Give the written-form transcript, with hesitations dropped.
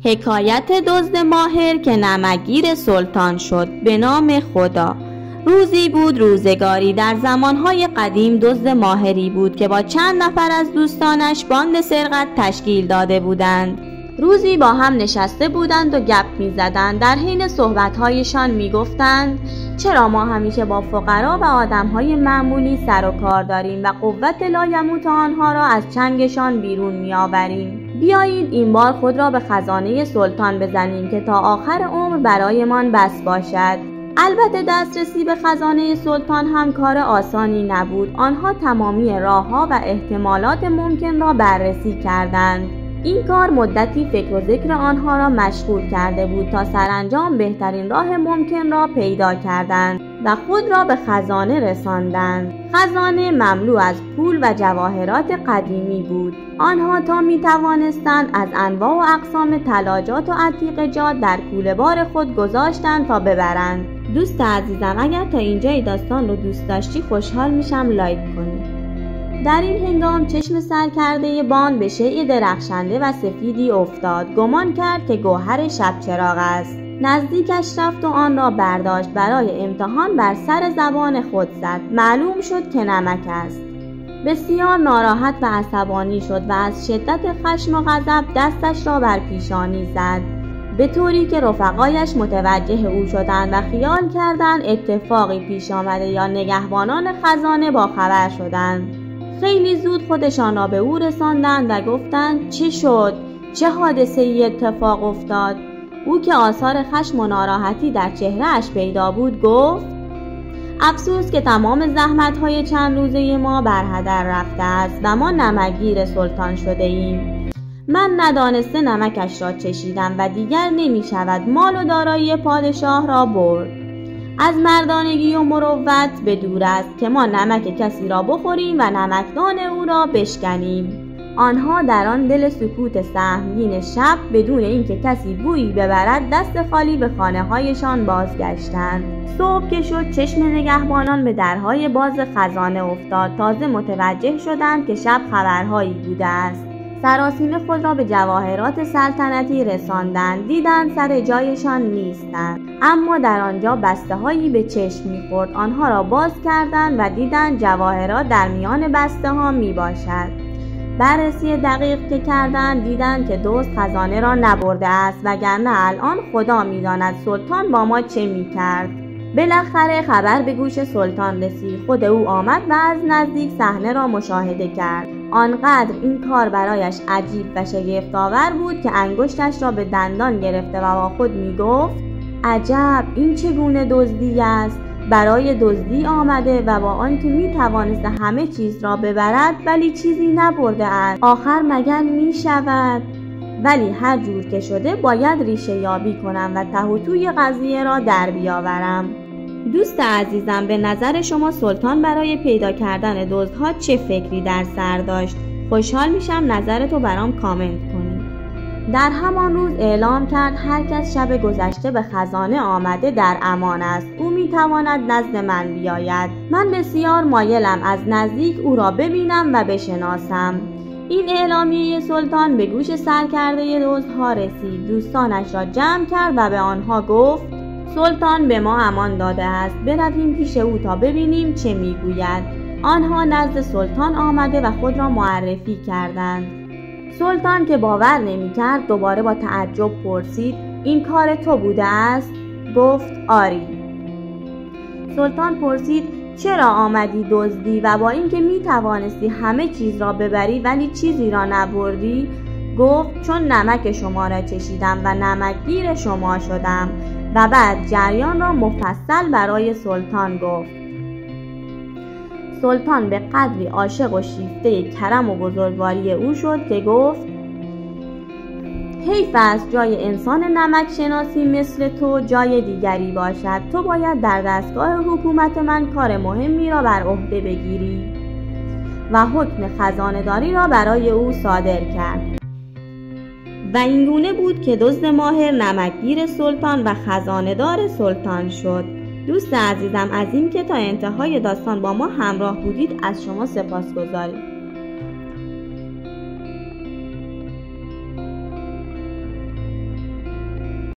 حکایت دزد ماهر که نمکگیر سلطان شد. به نام خدا. روزی بود روزگاری، در زمانهای قدیم دزد ماهری بود که با چند نفر از دوستانش باند سرقت تشکیل داده بودند. روزی با هم نشسته بودند و گپ می زدند. در حین صحبتهایشان می گفتند چرا ما همیشه با فقرا و آدمهای معمولی سر و کار داریم و قوت لایموت آنها را از چنگشان بیرون می آوریم. بیایید این بار خود را به خزانه سلطان بزنیم که تا آخر عمر برایمان بس باشد. البته دسترسی به خزانه سلطان هم کار آسانی نبود. آنها تمامی راه‌ها و احتمالات ممکن را بررسی کردند. این کار مدتی فکر و ذکر آنها را مشغول کرده بود تا سرانجام بهترین راه ممکن را پیدا کردند و خود را به خزانه رساندند. خزانه مملو از پول و جواهرات قدیمی بود. آنها تا می توانستند از انواع و اقسام طلاجات و عتیقه‌جات در کوله‌بار خود گذاشتند تا ببرند. دوست عزیزم، اگر تا اینجای داستان رو دوست داشتی خوشحال میشم لایک کنی. در این هنگام چشم سرکرده باند به شیء درخشنده و سفیدی افتاد. گمان کرد که گوهر شب چراغ است. نزدیکش رفت و آن را برداشت. برای امتحان بر سر زبان خود زد. معلوم شد که نمک است. بسیار ناراحت و عصبانی شد و از شدت خشم و غضب دستش را بر پیشانی زد، به طوری که رفقایش متوجه او شدند و خیال کردند اتفاقی پیش آمده یا نگهبانان خزانه با خبر شدند. خیلی زود خودشان را به او رساندند و گفتند چه شد؟ چه حادثه‌ای اتفاق افتاد؟ او که آثار خشم و ناراحتی در چهرهش پیدا بود گفت افسوس که تمام زحمت‌های چند روزه ما بر هدر رفته است و ما نمکگیر سلطان شده ایم. من ندانسته نمکش را چشیدم و دیگر نمی شود مال و دارایی پادشاه را برد. از مردانگی و مروت به دور است که ما نمک کسی را بخوریم و نمکدان او را بشکنیم. آنها در آن دل سکوت سهمگین شب بدون اینکه کسی بویی ببرد دست خالی به خانه هایشان بازگشتند. صبح که شد چشم نگهبانان به درهای باز خزانه افتاد. تازه متوجه شدند که شب خبرهایی بوده است. سراسیمه خود را به جواهرات سلطنتی رساندند. دیدند سر جایشان نیستند، اما در آنجا بسته هایی به چشم می‌خورد. آنها را باز کردند و دیدند جواهرات در میان بسته ها می باشد. بررسی دقیق که کردند دیدند که دزد خزانه را نبرده است، وگرنه الان خدا می‌داند سلطان با ما چه می‌کرد. بالاخره خبر به گوش سلطان رسید. خود او آمد و از نزدیک صحنه را مشاهده کرد. آنقدر این کار برایش عجیب و شگفت‌آور بود که انگشتش را به دندان گرفته و با خود می‌گفت عجب، این چگونه دزدی است؟ برای دزدی آمده و با آنکه می‌توانست همه چیز را ببرد ولی چیزی نبرده است. آخر مگر می‌شود؟ ولی هر جور که شده باید ریشه یابی کنم و ته و توی قضیه را در بیاورم. دوست عزیزم، به نظر شما سلطان برای پیدا کردن دزدها چه فکری در سر داشت؟ خوشحال میشم نظرتو برام کامنت کنی. در همان روز اعلام کرد هر کس شب گذشته به خزانه آمده در امان است. او میتواند نزد من بیاید. من بسیار مایلم از نزدیک او را ببینم و بشناسم. این اعلامیه سلطان به گوش سرکرده دزدها رسید. دوستانش را جمع کرد و به آنها گفت سلطان به ما امان داده است، برویم پیش او تا ببینیم چه میگوید. آنها نزد سلطان آمده و خود را معرفی کردند. سلطان که باور نمی‌کرد دوباره با تعجب پرسید این کار تو بوده است؟ گفت آری. سلطان پرسید چرا آمدی دزدی و با اینکه میتوانستی همه چیز را ببری ولی چیزی را نبردی؟ گفت چون نمک شما را چشیدم و نمکگیر شما شدم. و بعد جریان را مفصل برای سلطان گفت. سلطان به قدری عاشق و شیفته کرم و بزرگواری او شد که گفت حیف است جای انسان نمک شناسی مثل تو جای دیگری باشد. تو باید در دستگاه حکومت من کار مهمی را بر عهده بگیری. و حکم خزانه‌داری را برای او صادر کرد. و اینگونه بود که دزد ماهر نمکگیر سلطان و خزانه‌دار سلطان شد. دوست عزیزم، از این که تا انتهای داستان با ما همراه بودید از شما سپاسگزاریم.